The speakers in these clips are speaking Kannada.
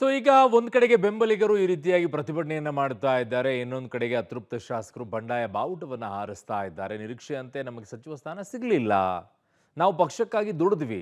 ಸೊ ಈಗ ಒಂದ್ ಕಡೆಗೆ ಬೆಂಬಲಿಗರು ಈ ರೀತಿಯಾಗಿ ಪ್ರತಿಭಟನೆಯನ್ನ ಮಾಡ್ತಾ ಇದ್ದಾರೆ. ಇನ್ನೊಂದು ಕಡೆಗೆ ಅತೃಪ್ತ ಶಾಸಕರು ಬಂಡಾಯ ಬಾವುಟವನ್ನ ಹಾರಿಸ್ತಾ ಇದ್ದಾರೆ. ನಿರೀಕ್ಷೆಯಂತೆ ನಮಗೆ ಸಚಿವ ಸ್ಥಾನ ಸಿಗಲಿಲ್ಲ, ನಾವು ಪಕ್ಷಕ್ಕಾಗಿ ದುಡಿದ್ವಿ,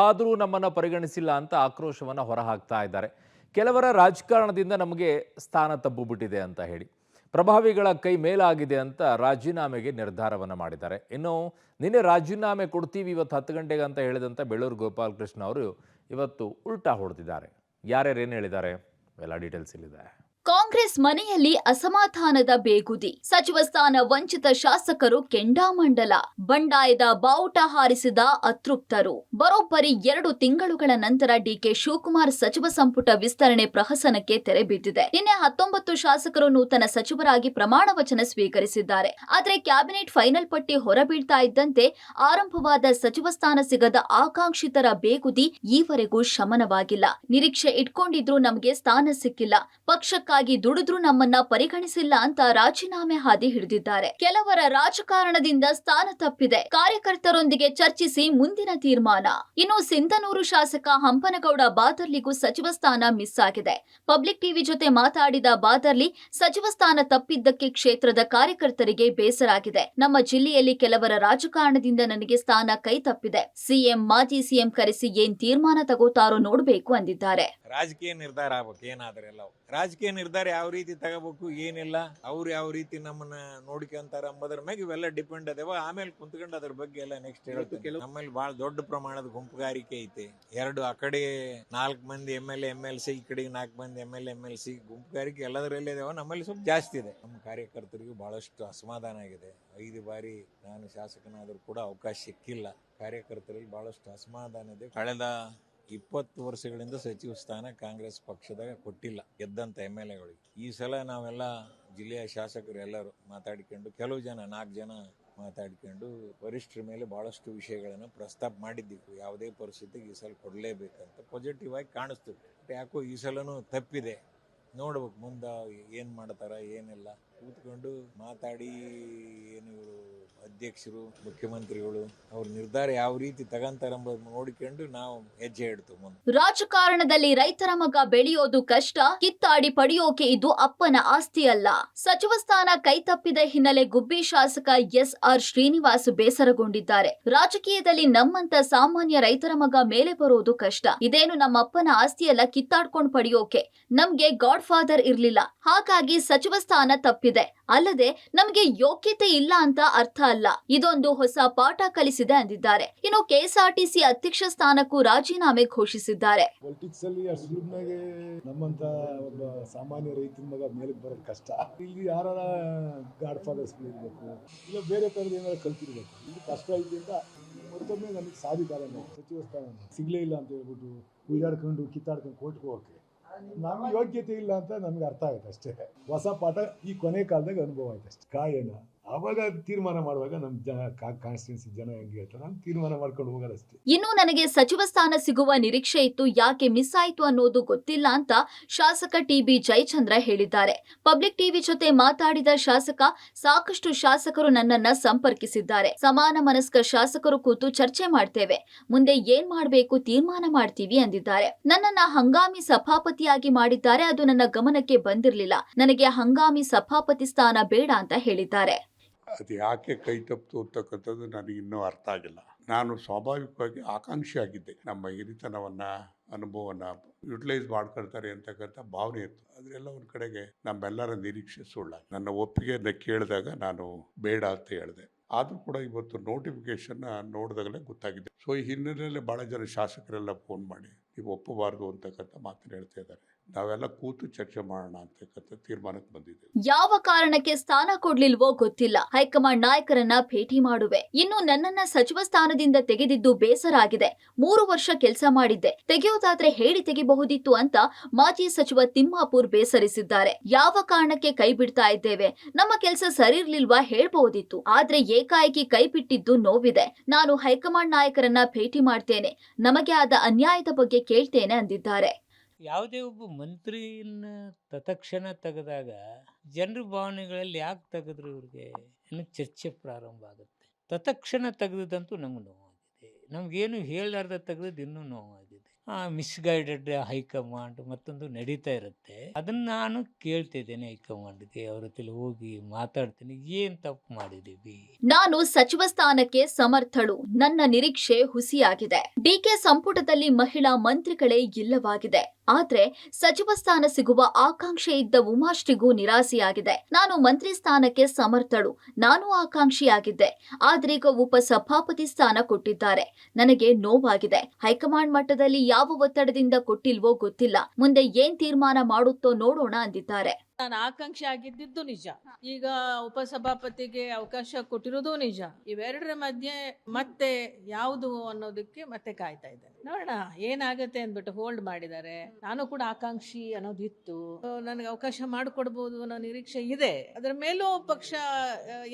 ಆದರೂ ನಮ್ಮನ್ನ ಪರಿಗಣಿಸಿಲ್ಲ ಅಂತ ಆಕ್ರೋಶವನ್ನ ಹೊರಹಾಕ್ತಾ ಇದ್ದಾರೆ. ಕೆಲವರ ರಾಜಕಾರಣದಿಂದ ನಮಗೆ ಸ್ಥಾನ ತಬ್ಬುಬಿಟ್ಟಿದೆ ಅಂತ ಹೇಳಿ ಪ್ರಭಾವಿಗಳ ಕೈ ಮೇಲಾಗಿದೆ ಅಂತ ರಾಜೀನಾಮೆಗೆ ನಿರ್ಧಾರವನ್ನ ಮಾಡಿದ್ದಾರೆ. ಇನ್ನು ನಿನ್ನೆ ರಾಜೀನಾಮೆ ಕೊಡ್ತೀವಿ ಇವತ್ತು 10 ಗಂಟೆಗೆ ಅಂತ ಹೇಳಿದಂತ ಬೆಳ್ಳೂರು ಗೋಪಾಲಕೃಷ್ಣ ಅವರು ಇವತ್ತು ಉಲ್ಟಾ ಹೊಡೆದಿದ್ದಾರೆ. ಯಾರ್ಯಾರೇನು ಹೇಳಿದ್ದಾರೆ ಎಲ್ಲ ಡೀಟೇಲ್ಸ್ ಇಲ್ಲಿದೆ. ಕಾಂಗ್ರೆಸ್ ಮನೆಯಲ್ಲಿ ಅಸಮಾಧಾನದ ಬೇಗುದಿ. ಸಚಿವ ಸ್ಥಾನ ವಂಚಿತ ಶಾಸಕರು ಕೆಂಡಾಮಂಡಲ. ಬಂಡಾಯದ ಬಾವುಟ ಹಾರಿಸಿದ ಅತೃಪ್ತರು. ಬರೋಬ್ಬರಿ 2 ತಿಂಗಳುಗಳ ನಂತರ ಡಿಕೆ ಶಿವಕುಮಾರ್ ಸಚಿವ ಸಂಪುಟ ವಿಸ್ತರಣೆ ಪ್ರಹಸನಕ್ಕೆ ತೆರೆ ಬಿದ್ದಿದೆ. ನಿನ್ನೆ 19 ಶಾಸಕರು ನೂತನ ಸಚಿವರಾಗಿ ಪ್ರಮಾಣ ವಚನ ಸ್ವೀಕರಿಸಿದ್ದಾರೆ. ಆದರೆ ಕ್ಯಾಬಿನೆಟ್ ಫೈನಲ್ ಪಟ್ಟಿ ಹೊರಬೀಳ್ತಾ ಇದ್ದಂತೆ ಆರಂಭವಾದ ಸಚಿವ ಸ್ಥಾನ ಸಿಗದ ಆಕಾಂಕ್ಷಿತರ ಬೇಗುದಿ ಈವರೆಗೂ ಶಮನವಾಗಿಲ್ಲ. ನಿರೀಕ್ಷೆ ಇಟ್ಕೊಂಡಿದ್ರು ನಮಗೆ ಸ್ಥಾನ ಸಿಕ್ಕಿಲ್ಲ, ಪಕ್ಷಕ್ಕಾಗಿ ದುಡಿದ್ರು ನಮ್ಮನ್ನ ಪರಿಗಣಿಸಿಲ್ಲ ಅಂತ ರಾಜೀನಾಮೆ ಹಾದಿ ಹಿಡಿದಿದ್ದಾರೆ. ಕೆಲವರ ರಾಜಕಾರಣದಿಂದ ಸ್ಥಾನ ತಪ್ಪಿದೆ, ಕಾರ್ಯಕರ್ತರೊಂದಿಗೆ ಚರ್ಚಿಸಿ ಮುಂದಿನ ತೀರ್ಮಾನ. ಇನ್ನು ಸಿಂಧನೂರು ಶಾಸಕ ಹಂಪನಗೌಡ ಬಾದರ್ಲಿಗೂ ಸಚಿವ ಸ್ಥಾನ ಮಿಸ್ ಆಗಿದೆ. ಪಬ್ಲಿಕ್ ಟಿವಿ ಜೊತೆ ಮಾತಾಡಿದ ಬಾದರ್ಲಿ ಸಚಿವ ಸ್ಥಾನ ತಪ್ಪಿದ್ದಕ್ಕೆ ಕ್ಷೇತ್ರದ ಕಾರ್ಯಕರ್ತರಿಗೆ ಬೇಸರಾಗಿದೆ. ನಮ್ಮ ಜಿಲ್ಲೆಯಲ್ಲಿ ಕೆಲವರ ರಾಜಕಾರಣದಿಂದ ನನಗೆ ಸ್ಥಾನ ಕೈ ತಪ್ಪಿದೆ. ಸಿಎಂ ಮಾಜಿ ಸಿಎಂ ಕರೆಸಿ ಏನ್ ತೀರ್ಮಾನ ತಗೋತಾರೋ ನೋಡ್ಬೇಕು ಅಂದಿದ್ದಾರೆ. ರಾಜಕೀಯ ನಿರ್ಧಾರ ಆಗ್ಬೇಕು. ಏನಾದ್ರೆ ಎಲ್ಲ ರಾಜಕೀಯ ನಿರ್ಧಾರ ಯಾವ ರೀತಿ ತಗೋಬೇಕು ಏನಿಲ್ಲ, ಅವ್ರು ಯಾವ ರೀತಿ ನಮ್ಮನ್ನ ನೋಡ್ಕೊಂತಾರ ಅಂಬದ್ರ ಮ್ಯಾಗ ಇವೆಲ್ಲ ಡಿಪೆಂಡ್ ಅದೇವ. ಆಮೇಲೆ ಕುಂತ್ಕೊಂಡು ಅದ್ರ ಬಗ್ಗೆ ಎಲ್ಲ ನೆಕ್ಸ್ಟ್ ಹೇಳ್ತೀವಿ. ನಮ್ಮಲ್ಲಿ ಬಹಳ ದೊಡ್ಡ ಪ್ರಮಾಣದ ಗುಂಪುಗಾರಿಕೆ ಐತೆ. ಆ ಕಡೆ 4 ಮಂದಿ MLA MLC, ಈ ಕಡೆ 4 ಮಂದಿ MLA MLC ಗುಂಪುಗಾರಿಕೆ ಎಲ್ಲದರಲ್ಲಿ ಇದಾವ. ನಮ್ಮಲ್ಲಿ ಸ್ವಲ್ಪ ಜಾಸ್ತಿ ಇದೆ. ನಮ್ಮ ಕಾರ್ಯಕರ್ತರಿಗೂ ಬಹಳಷ್ಟು ಅಸಮಾಧಾನ ಆಗಿದೆ. 5 ಬಾರಿ ನಾನು ಶಾಸಕನಾದ್ರೂ ಕೂಡ ಅವಕಾಶ ಸಿಕ್ಕಿಲ್ಲ. ಕಾರ್ಯಕರ್ತರಲ್ಲಿ ಬಹಳಷ್ಟು ಅಸಮಾಧಾನ ಇದೆ. ಕಳೆದ 20 ವರ್ಷಗಳಿಂದ ಸಚಿವ ಸ್ಥಾನ ಕಾಂಗ್ರೆಸ್ ಪಕ್ಷದಾಗ ಕೊಟ್ಟಿಲ್ಲ ಗೆದ್ದಂತ MLAಗಳಿಗೆ. ಈ ಸಲ ನಾವೆಲ್ಲ ಜಿಲ್ಲೆಯ ಶಾಸಕರು ಎಲ್ಲರೂ ಮಾತಾಡಿಕೊಂಡು, ಕೆಲವು ಜನ 4 ಜನ ಮಾತಾಡಿಕೊಂಡು ವರಿಷ್ಠರ ಮೇಲೆ ಬಹಳಷ್ಟು ವಿಷಯಗಳನ್ನು ಪ್ರಸ್ತಾಪ ಮಾಡಿದ್ದೀವಿ. ಯಾವುದೇ ಪರಿಸ್ಥಿತಿಗೆ ಈ ಸಲ ಕೊಡಲೇಬೇಕಂತ ಪಾಸಿಟಿವ್ ಆಗಿ ಕಾಣಿಸ್ತೀವಿ. ಯಾಕೋ ಈ ಸಲನೂ ತಪ್ಪಿದೆ. ನೋಡ್ಬೇಕು ಮುಂದೆ ಏನು ಮಾಡ್ತಾರ ಏನೆಲ್ಲ ಕೂತ್ಕೊಂಡು ಮಾತಾಡಿ. ಏನು ಅಧ್ಯಕ್ಷರು ಮುಖ್ಯಮಂತ್ರಿಗಳು ಅವ್ರ ನಿರ್ಧಾರ ಯಾವ ರೀತಿ ತಗಂತಾರೆಂಬುದನ್ನು ನೋಡಿಕೊಂಡು ನಾವು ಹೆಜ್ಜೆ ಇಡ್ತೀವಿ ಮುಂದೆ. ರಾಜಕಾರಣದಲ್ಲಿ ರೈತರ ಮಗ ಬೆಳೆಯೋದು ಕಷ್ಟ, ಕಿತ್ತಾಡಿ ಪಡೆಯೋಕೆ ಇದು ಅಪ್ಪನ ಆಸ್ತಿ ಅಲ್ಲ. ಸಚಿವ ಸ್ಥಾನ ಕೈತಪ್ಪಿದ ಹಿನ್ನೆಲೆ ಗುಬ್ಬಿ ಶಾಸಕ SR ಶ್ರೀನಿವಾಸ್ ಬೇಸರಗೊಂಡಿದ್ದಾರೆ. ರಾಜಕೀಯದಲ್ಲಿ ನಮ್ಮಂತ ಸಾಮಾನ್ಯ ರೈತರ ಮಗ ಮೇಲೆ ಬರೋದು ಕಷ್ಟ. ಇದೇನು ನಮ್ಮಪ್ಪನ ಆಸ್ತಿಯಲ್ಲ ಕಿತ್ತಾಡ್ಕೊಂಡು ಪಡೆಯೋಕೆ. ನಮ್ಗೆ ಗಾಡ್ ಫಾದರ್ ಇರ್ಲಿಲ್ಲ, ಹಾಗಾಗಿ ಸಚಿವ ಸ್ಥಾನ ತಪ್ಪಿದೆ. ಅಲ್ಲದೆ ನಮಗೆ ಯೋಗ್ಯತೆ ಇಲ್ಲ ಅಂತ ಅರ್ಥ ಅಲ್ಲ. ಇದೊಂದು ಹೊಸ ಪಾಠ ಕಲಿಸಿದೆ ಅಂದಿದ್ದಾರೆ. ಇನ್ನು KSRTC ಅಧ್ಯಕ್ಷ ಸ್ಥಾನಕ್ಕೂ ರಾಜೀನಾಮೆ ಘೋಷಿಸಿದ್ದಾರೆ. ಪೊಲಿಟಿಕ್ಸ್ ಅಲ್ಲಿ ಸುಲಭನಾಗೆ ನಮ್ಮಂತ ಒಬ್ಬ ಸಾಮಾನ್ಯ ರೈತರ ಮಗ ಮೇಲೆ ಬರೋದು ಕಷ್ಟ. ಇಲ್ಲಿ ಯಾರ ಗಾಡ್ ಫಾದರ್ಸ್ ಇರಬೇಕು, ಇಲ್ಲ ಬೇರೆ ತರದ ಏನಾದ್ರು ಕಲ್ತಿರ್ಬೇಕು. ಇಲ್ಲಿ ಕಷ್ಟ ಐತಿ ಅಂತ ಮತ್ತೊಮ್ಮೆ ನಮಗೆ ಸಾಧಿತಾರೆ. ಸಚಿವ ಸ್ಥಾನ ಸಿಗ್ಲೇ ಇಲ್ಲ ಅಂತ ಹೇಳ್ಬಿಟ್ಟು ಉಯ್ದಾಡ್ಕೊಂಡು ಕಿತ್ತಾಡ್ಕೊಂಡು ಕೋರ್ಟ್ಗೆ ಹೋಗಕ್ಕೆ ನಮ್ಗೆ ಯೋಗ್ಯತೆ ಇಲ್ಲ ಅಂತ ನಮ್ಗೆ ಅರ್ಥ ಆಗುತ್ತೆ ಅಷ್ಟೇ. ಹೊಸ ಪಾಠ ಈ ಕೊನೆ ಕಾಲದಾಗ ಅನುಭವ ಆಯ್ತು ಅಷ್ಟೇ. ಕಾಯಣ ಅವಾಗ ತೀರ್ಮಾನ ಮಾಡುವಾಗ ನಮ್ಮ ಜನ ಕಾನ್ಸ್ಟಿಟ್ಯೂನ್ಸಿ ಜನ ಹೆಂಗೆ ಹೇಳ್ತಾರೆ ನಾನು ತೀರ್ಮಾನ ಮಾಡ್ಕೊಂಡು ಹೋಗೋದಷ್ಟೇ. ಇನ್ನು ನನಗೆ ಸಚಿವ ಸ್ಥಾನ ಸಿಗುವ ನಿರೀಕ್ಷೆ ಇತ್ತು, ಯಾಕೆ ಮಿಸ್ ಆಯ್ತು ಅನ್ನೋದು ಗೊತ್ತಿಲ್ಲ ಅಂತ ಶಾಸಕ TB ಜಯಚಂದ್ರ ಹೇಳಿದ್ದಾರೆ. ಪಬ್ಲಿಕ್ ಟಿವಿ ಜೊತೆ ಮಾತಾಡಿದ ಶಾಸಕ, ಸಾಕಷ್ಟು ಶಾಸಕರು ನನ್ನನ್ನ ಸಂಪರ್ಕಿಸಿದ್ದಾರೆ. ಸಮಾನ ಮನಸ್ಕ ಶಾಸಕರು ಕೂತು ಚರ್ಚೆ ಮಾಡ್ತೇವೆ, ಮುಂದೆ ಏನ್ ಮಾಡ್ಬೇಕು ತೀರ್ಮಾನ ಮಾಡ್ತೀವಿ ಅಂದಿದ್ದಾರೆ. ನನ್ನನ್ನ ಹಂಗಾಮಿ ಸಭಾಪತಿಯಾಗಿ ಮಾಡಿದ್ದಾರೆ, ಅದು ನನ್ನ ಗಮನಕ್ಕೆ ಬಂದಿರಲಿಲ್ಲ. ನನಗೆ ಹಂಗಾಮಿ ಸಭಾಪತಿ ಸ್ಥಾನ ಬೇಡ ಅಂತ ಹೇಳಿದ್ದಾರೆ. ಅದು ಯಾಕೆ ಕೈ ತಪ್ಪಿತು ಅಂತಕ್ಕಂಥದ್ದು ನನಗೆ ಇನ್ನೂ ಅರ್ಥ ಆಗಿಲ್ಲ. ನಾನು ಸ್ವಾಭಾವಿಕವಾಗಿ ಆಕಾಂಕ್ಷಿ ಆಗಿದ್ದೆ. ನಮ್ಮ ಹಿರಿತನವನ್ನು ಅನುಭವವನ್ನು ಯುಟಿಲೈಸ್ ಮಾಡ್ಕೊಳ್ತಾರೆ ಅಂತಕ್ಕಂಥ ಭಾವನೆ ಇತ್ತು. ಅದರೆಲ್ಲ ಒಂದು ಕಡೆಗೆ ನಮ್ಮೆಲ್ಲರ ನಿರೀಕ್ಷೆ ಸುಳ್ಳ. ನನ್ನ ಒಪ್ಪಿಗೆಯನ್ನು ಕೇಳಿದಾಗ ನಾನು ಬೇಡ ಅಂತ ಹೇಳಿದೆ. ಆದರೂ ಕೂಡ ಇವತ್ತು ನೋಟಿಫಿಕೇಶನ್ ನೋಡಿದಾಗಲೇ ಗೊತ್ತಾಗಿದೆ. ಸೊ ಈ ಹಿನ್ನೆಲೆಯಲ್ಲಿ ಭಾಳ ಜನ ಶಾಸಕರೆಲ್ಲ ಫೋನ್ ಮಾಡಿ ನೀವು ಒಪ್ಪಬಾರ್ದು ಅಂತಕ್ಕಂಥ ಮಾತನ್ನು ಹೇಳ್ತಾ ಇದ್ದಾರೆ. ನಾವೆಲ್ಲ ಕೂತು ಚರ್ಚೆ ಮಾಡೋಣ ಅಂತಕ್ಕಂಥ ತೀರ್ಮಾನಕ್ಕೆ ಬಂದಿದೆ. ಯಾವ ಕಾರಣಕ್ಕೆ ಸ್ಥಾನ ಕೊಡ್ಲಿಲ್ವೋ ಗೊತ್ತಿಲ್ಲ, ಹೈಕಮಾಂಡ್ ನಾಯಕರನ್ನ ಭೇಟಿ ಮಾಡುವೆ. ಇನ್ನು ನನ್ನನ್ನ ಸಚಿವ ಸ್ಥಾನದಿಂದ ತೆಗೆದಿದ್ದು ಬೇಸರ ಆಗಿದೆ. 3 ವರ್ಷ ಕೆಲಸ ಮಾಡಿದ್ದೆ, ತೆಗೆಯೋದಾದ್ರೆ ಹೇಳಿ ತೆಗಿಬಹುದಿತ್ತು ಅಂತ ಮಾಜಿ ಸಚಿವ ತಿಮ್ಮಾಪುರ್ ಬೇಸರಿಸಿದ್ದಾರೆ. ಯಾವ ಕಾರಣಕ್ಕೆ ಕೈ ಬಿಡ್ತಾ ಇದ್ದೇವೆ, ನಮ್ಮ ಕೆಲಸ ಸರಿ ಇರ್ಲಿಲ್ವಾ ಹೇಳ್ಬಹುದಿತ್ತು, ಆದ್ರೆ ಏಕಾಏಕಿ ಕೈ ಬಿಟ್ಟಿದ್ದು ನೋವಿದೆ. ನಾನು ಹೈಕಮಾಂಡ್ ನಾಯಕರನ್ನ ಭೇಟಿ ಮಾಡ್ತೇನೆ, ನಮಗೆ ಆದ ಅನ್ಯಾಯದ ಬಗ್ಗೆ ಕೇಳ್ತೇನೆ ಅಂದಿದ್ದಾರೆ. ಯಾವುದೇ ಒಬ್ಬ ಮಂತ್ರಿಯನ್ನ ತತ್ಕ್ಷಣ ತೆಗೆದಾಗ ಜನರ ಭಾವನೆಗಳಲ್ಲಿ ಯಾಕೆ ತೆಗೆದ್ರು ಇವ್ರಿಗೆ ಅನ್ನೋ ಚರ್ಚೆ ಪ್ರಾರಂಭ ಆಗುತ್ತೆ. ತತ್ಕ್ಷಣ ತೆಗೆದಂತೂ ನಮ್ಗೆ ನೋವಾಗಿದೆ, ನಮಗೇನು ಹೇಳಲಾರ್ದ ತೆಗೆದದ್ದು ಇನ್ನೂ ನೋವಾಗಿದೆ. ಮಿಸ್ಗೈಡೆಡ್ ಹೈಕಮಾಂಡ್ ಮತ್ತೊಂದು ನಡೀತಾ ಇರುತ್ತೆ. ಅದನ್ನ ನಾನು ಕೇಳ್ತಿದ್ದೇನೆ ಹೈಕಮಾಂಡ್ಗೆ, ಅವ್ರ ಹತ್ರ ಹೋಗಿ ಮಾತಾಡ್ತೀನಿ, ಏನ್ ತಪ್ಪು ಮಾಡಿದೀವಿ. ನಾನು ಸಚಿವ ಸ್ಥಾನಕ್ಕೆ ಸಮರ್ಥಳು, ನನ್ನ ನಿರೀಕ್ಷೆ ಹುಸಿಯಾಗಿದೆ. ಡಿಕೆ ಸಂಪುಟದಲ್ಲಿ ಮಹಿಳಾ ಮಂತ್ರಿಗಳೇ ಇಲ್ಲವಾಗಿದೆ. ಆದ್ರೆ ಸಚಿವ ಸ್ಥಾನ ಸಿಗುವ ಆಕಾಂಕ್ಷೆ ಇದ್ದ ಉಮಾಶ್ರೀಗೂ ನಿರಾಸೆಯಾಗಿದೆ. ನಾನು ಮಂತ್ರಿ ಸ್ಥಾನಕ್ಕೆ ಸಮರ್ಥಳು, ನಾನು ಆಕಾಂಕ್ಷಿಯಾಗಿದ್ದೆ. ಆದ್ರೀಗ ಉಪಸಭಾಪತಿ ಸ್ಥಾನ ಕೊಟ್ಟಿದ್ದಾರೆ. ನನಗೆ ನೋವಾಗಿದೆ. ಹೈಕಮಾಂಡ್ ಮಟ್ಟದಲ್ಲಿ ಯಾವ ಒತ್ತಡದಿಂದ ಕೊಟ್ಟಿಲ್ವೋ ಗೊತ್ತಿಲ್ಲ. ಮುಂದೆ ಏನ್ ತೀರ್ಮಾನ ಮಾಡುತ್ತೋ ನೋಡೋಣ ಅಂದಿದ್ದಾರೆ. ನಾನು ಆಕಾಂಕ್ಷಿ ಆಗಿದ್ದಿದ್ದು ನಿಜ. ಈಗ ಉಪಸಭಾಪತಿಗೆ ಅವಕಾಶ ಕೊಟ್ಟಿರೋದು ನಿಜ. ಇವೆರಡರ ಮಧ್ಯೆ ಮತ್ತೆ ಯಾವುದು ಅನ್ನೋದಕ್ಕೆ ಮತ್ತೆ ಕಾಯ್ತಾ ಇದ್ದೇನೆ. ನೋಡೋಣ ಏನಾಗತ್ತೆ ಅಂದ್ಬಿಟ್ಟು ಹೋಲ್ಡ್ ಮಾಡಿದ್ದಾರೆ. ನಾನು ಕೂಡ ಆಕಾಂಕ್ಷಿ ಅನ್ನೋದಿತ್ತು. ನನಗೆ ಅವಕಾಶ ಮಾಡಿಕೊಡ್ಬೋದು ಅನ್ನೋ ನಿರೀಕ್ಷೆ ಇದೆ. ಅದರ ಮೇಲೂ ಪಕ್ಷ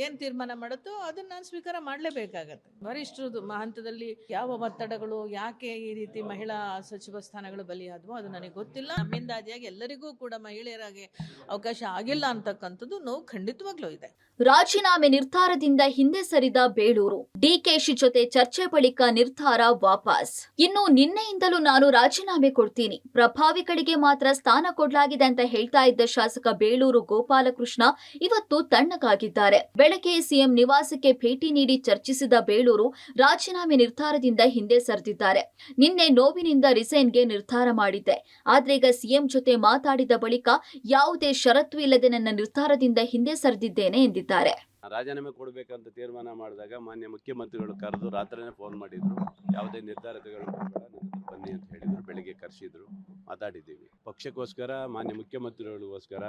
ಏನ್ ತೀರ್ಮಾನ ಮಾಡುತ್ತೋ ಅದನ್ನ ನಾನು ಸ್ವೀಕಾರ ಮಾಡಲೇಬೇಕಾಗತ್ತೆ. ವರಿಷ್ಠರದು ಹಂತದಲ್ಲಿ ಯಾವ ಒತ್ತಡಗಳು, ಯಾಕೆ ಈ ರೀತಿ ಮಹಿಳಾ ಸಚಿವ ಸ್ಥಾನಗಳು ಬಲಿಯಾದವು ಅದು ನನಗೆ ಗೊತ್ತಿಲ್ಲ. ನಮ್ಮಿಂದಾದಿಯಾಗಿ ಎಲ್ಲರಿಗೂ ಕೂಡ ಮಹಿಳೆಯರಾಗಿ ಅವಕಾಶ ಆಗಿಲ್ಲ ಅಂತಕ್ಕಂಥದ್ದು ನೋವು ಖಂಡಿತವಾಗ್ಲೂ ಇದೆ. ರಾಜೀನಾಮೆ ನಿರ್ಧಾರದಿಂದ ಹಿಂದೆ ಸರಿದ ಬೇಳೂರು. ಡಿಕೆಶಿ ಜೊತೆ ಚರ್ಚೆ ಬಳಿಕ ನಿರ್ಧಾರ ವಾಪಸ್. ಇನ್ನು ನಿನ್ನೆಯಿಂದಲೂ ನಾನು ರಾಜೀನಾಮೆ ಕೊಡ್ತೀನಿ, ಪ್ರಭಾವಿಗಳಿಗೆ ಮಾತ್ರ ಸ್ಥಾನ ಕೊಡಲಾಗಿದೆ ಅಂತ ಹೇಳ್ತಾ ಇದ್ದ ಶಾಸಕ ಬೇಳೂರು ಗೋಪಾಲಕೃಷ್ಣ ಇವತ್ತು ತಣ್ಣಗಾಗಿದ್ದಾರೆ. ಬೆಳಗ್ಗೆ ಸಿಎಂ ನಿವಾಸಕ್ಕೆ ಭೇಟಿ ನೀಡಿ ಚರ್ಚಿಸಿದ ಬೇಳೂರು ರಾಜೀನಾಮೆ ನಿರ್ಧಾರದಿಂದ ಹಿಂದೆ ಸರಿದಿದ್ದಾರೆ. ನಿನ್ನೆ ನೋವಿನಿಂದ ರಿಸೈನ್ಗೆ ನಿರ್ಧಾರ ಮಾಡಿದ್ದೆ, ಆದ್ರೆ ಈಗ ಸಿಎಂ ಜೊತೆ ಮಾತಾಡಿದ ಬಳಿಕ ಯಾವುದೇ ಷರತ್ತು ಇಲ್ಲದೆ ನನ್ನ ನಿರ್ಧಾರದಿಂದ ಹಿಂದೆ ಸರಿದಿದ್ದೇನೆ ಎಂದಿದ್ದಾರೆ. ರಾಜೀನಾಮೆ ಕೊಡಬೇಕಂತ ತೀರ್ಮಾನ ಮಾಡಿದಾಗ ಮಾನ್ಯ ಮುಖ್ಯಮಂತ್ರಿಗಳು ಕರೆದು ರಾತ್ರಿನೇ ಫೋನ್ ಮಾಡಿದ್ರು. ಯಾವುದೇ ನಿರ್ಧಾರ ತಗೊಳ್ಬೇಡ, ಬನ್ನಿ ಅಂತ ಹೇಳಿದ್ರು. ಬೆಳಿಗ್ಗೆ ಕರೆಸಿದ್ರು, ಮಾತಾಡಿದ್ದೀವಿ. ಪಕ್ಷಕ್ಕೋಸ್ಕರ, ಮಾನ್ಯ ಮುಖ್ಯಮಂತ್ರಿಗಳಿಗೋಸ್ಕರ,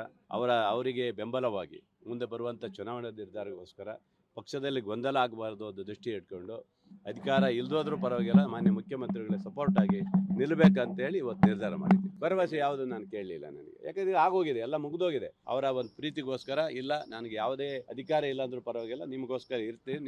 ಅವರಿಗೆ ಬೆಂಬಲವಾಗಿ ಮುಂದೆ ಬರುವಂಥ ಚುನಾವಣಾ ನಿರ್ಧಾರಕ್ಕೋಸ್ಕರ ಪಕ್ಷದಲ್ಲಿ ಗೊಂದಲ ಆಗಬಾರ್ದು ಅಂತ ದೃಷ್ಟಿ ಇಟ್ಕೊಂಡು ಅಧಿಕಾರ ಇಲ್ದೋದ್ರೂ ಪರವಾಗಿಲ್ಲ, ಮಾನ್ಯ ಮುಖ್ಯಮಂತ್ರಿಗಳ ಸಪೋರ್ಟ್ ಆಗಿ ನಿಲ್ಲಬೇಕಂತೇಳಿ ಇವತ್ತು ನಿರ್ಧಾರ ಮಾಡಿದ್ವಿ. ಭರವಸೆ ಯಾವುದು ನಾನು ಕೇಳಲಿಲ್ಲ ನನಗೆ, ಯಾಕಂದರೆ ಆಗೋಗಿದೆ, ಎಲ್ಲ ಮುಗಿದೋಗಿದೆ. ಅವರ ಒಂದು ಪ್ರೀತಿಗೋಸ್ಕರ ಇಲ್ಲ, ನನಗೆ ಯಾವುದೇ ಅಧಿಕಾರ ಇಲ್ಲ ಅಂದ್ರೂ ಪರವಾಗಿಲ್ಲ, ನಿಮಗೋಸ್ಕರ ಇರ್ತೀನಿ,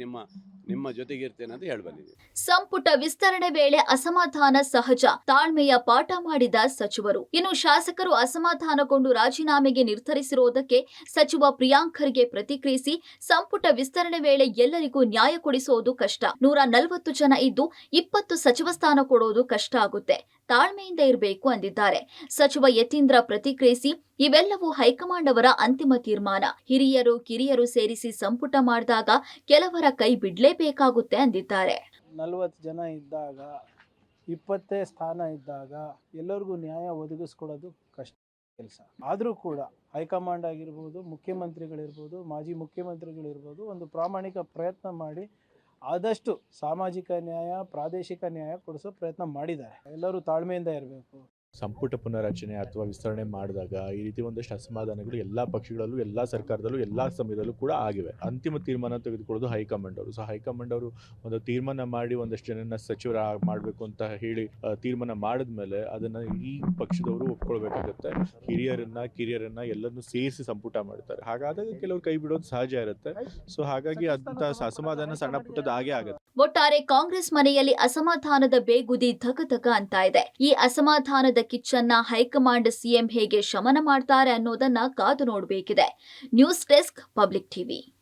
ನಿಮ್ಮ ಜೊತೆಗೆ ಇರ್ತೇನೆ ಅಂತ ಹೇಳಿ ಬಂದಿದ್ದೀನಿ. ಸಂಪುಟ ವಿಸ್ತರಣೆ ವೇಳೆ ಅಸಮಾಧಾನ ಸಹಜ, ತಾಳ್ಮೆಯ ಪಾಠ ಮಾಡಿದ ಸಚಿವರು. ಇನ್ನು ಶಾಸಕರು ಅಸಮಾಧಾನಗೊಂಡು ರಾಜೀನಾಮೆಗೆ ನಿರ್ಧರಿಸಿರುವುದಕ್ಕೆ ಸಚಿವ ಪ್ರಿಯಾಂಕ್ ಖರ್ಗೆ ಪ್ರತಿಕ್ರಿಯಿಸಿ, ಸಂಪುಟ ವಿಸ್ತರಣೆ ವೇಳೆ ಎಲ್ಲರಿಗೂ ನ್ಯಾಯ ಕೊಡಿಸುವುದು ಕಷ್ಟ. 140 ಜನ ಇದ್ದು 20 ಸಚಿವ ಸ್ಥಾನ ಕೊಡೋದು ಕಷ್ಟ ಆಗುತ್ತೆ, ತಾಳ್ಮೆಯಿಂದ ಇರಬೇಕು ಅಂದಿದ್ದಾರೆ. ಸಚಿವ ಯತೀಂದ್ರ ಪ್ರತಿಕ್ರಿಯಿಸಿ, ಇವೆಲ್ಲವೂ ಹೈಕಮಾಂಡ್ ಅವರ ಅಂತಿಮ ತೀರ್ಮಾನ. ಹಿರಿಯರು ಕಿರಿಯರು ಸೇರಿಸಿ ಸಂಪುಟ ಮಾಡಿದಾಗ ಕೆಲವರ ಕೈ ಬಿಡ್ಲೇಬೇಕಾಗುತ್ತೆ ಅಂದಿದ್ದಾರೆ. 40 ಜನ ಇದ್ದಾಗ, 20 ಸ್ಥಾನ ಇದ್ದಾಗ ಎಲ್ಲರಿಗೂ ನ್ಯಾಯ ಒದಗಿಸ್ಕೊಡೋದು ಕಷ್ಟ ಕೆಲಸ. ಆದರೂ ಕೂಡ ಹೈಕಮಾಂಡ್ ಆಗಿರ್ಬೋದು, ಮುಖ್ಯಮಂತ್ರಿಗಳಿರ್ಬೋದು, ಮಾಜಿ ಮುಖ್ಯಮಂತ್ರಿಗಳಿರ್ಬೋದು, ಒಂದು ಪ್ರಾಮಾಣಿಕ ಪ್ರಯತ್ನ ಮಾಡಿ ಆದಷ್ಟು ಸಾಮಾಜಿಕ ನ್ಯಾಯ, ಪ್ರಾದೇಶಿಕ ನ್ಯಾಯ ಕೊಡಿಸೋ ಪ್ರಯತ್ನ ಮಾಡಿದ್ದಾರೆ. ಎಲ್ಲರೂ ತಾಳ್ಮೆಯಿಂದ ಇರಬೇಕು. ಸಂಪುಟ ಪುನರಚನೆ ಅಥವಾ ವಿಸ್ತರಣೆ ಮಾಡಿದಾಗ ಈ ರೀತಿ ಒಂದಷ್ಟು ಅಸಮಾಧಾನಗಳು ಎಲ್ಲ ಪಕ್ಷಗಳಲ್ಲೂ, ಎಲ್ಲ ಸರ್ಕಾರದಲ್ಲೂ, ಎಲ್ಲ ಸಮಯದಲ್ಲೂ ಕೂಡ ಆಗಿವೆ. ಅಂತಿಮ ತೀರ್ಮಾನ ತೆಗೆದುಕೊಳ್ಳೋದು ಹೈಕಮಾಂಡ್ ಅವರು. ಸೊ ಹೈಕಮಾಂಡ್ ಅವರು ಒಂದು ತೀರ್ಮಾನ ಮಾಡಿ ಒಂದಷ್ಟು ಜನನ ಸಚಿವರ ಮಾಡಬೇಕು ಅಂತ ಹೇಳಿ ತೀರ್ಮಾನ ಮಾಡಿದ್ಮೇಲೆ ಅದನ್ನು ಈ ಪಕ್ಷದವರು ಒಪ್ಕೊಳ್ಬೇಕಾಗತ್ತೆ. ಕಿರಿಯರನ್ನ ಎಲ್ಲರನ್ನೂ ಸೇರಿಸಿ ಸಂಪುಟ ಮಾಡ್ತಾರೆ. ಹಾಗಾದಾಗ ಕೆಲವರು ಕೈ ಬಿಡೋದು ಸಹಜ ಇರುತ್ತೆ. ಸೊ ಹಾಗಾಗಿ ಅಂತ ಅಸಮಾಧಾನ ಸಣ್ಣ ಪುಟ್ಟದ ಹಾಗೆ ಆಗುತ್ತೆ. ಒಟ್ಟಾರೆ ಕಾಂಗ್ರೆಸ್ ಮನೆಯಲ್ಲಿ ಅಸಮಾಧಾನದ ಬೇಗುದಿ ಧಗಧಗ ಅಂತ ಇದೆ. ಈ ಅಸಮಾಧಾನದ ಕಿಚ್ಚನ್ನ ಹೈಕಮಾಂಡ್, ಸಿಎಂ ಹೇಗೆ ಶಮನ ಮಾಡ್ತಾರೆ ಅನ್ನೋದನ್ನ ಕಾದು ನೋಡಬೇಕಿದೆ. News desk, public TV.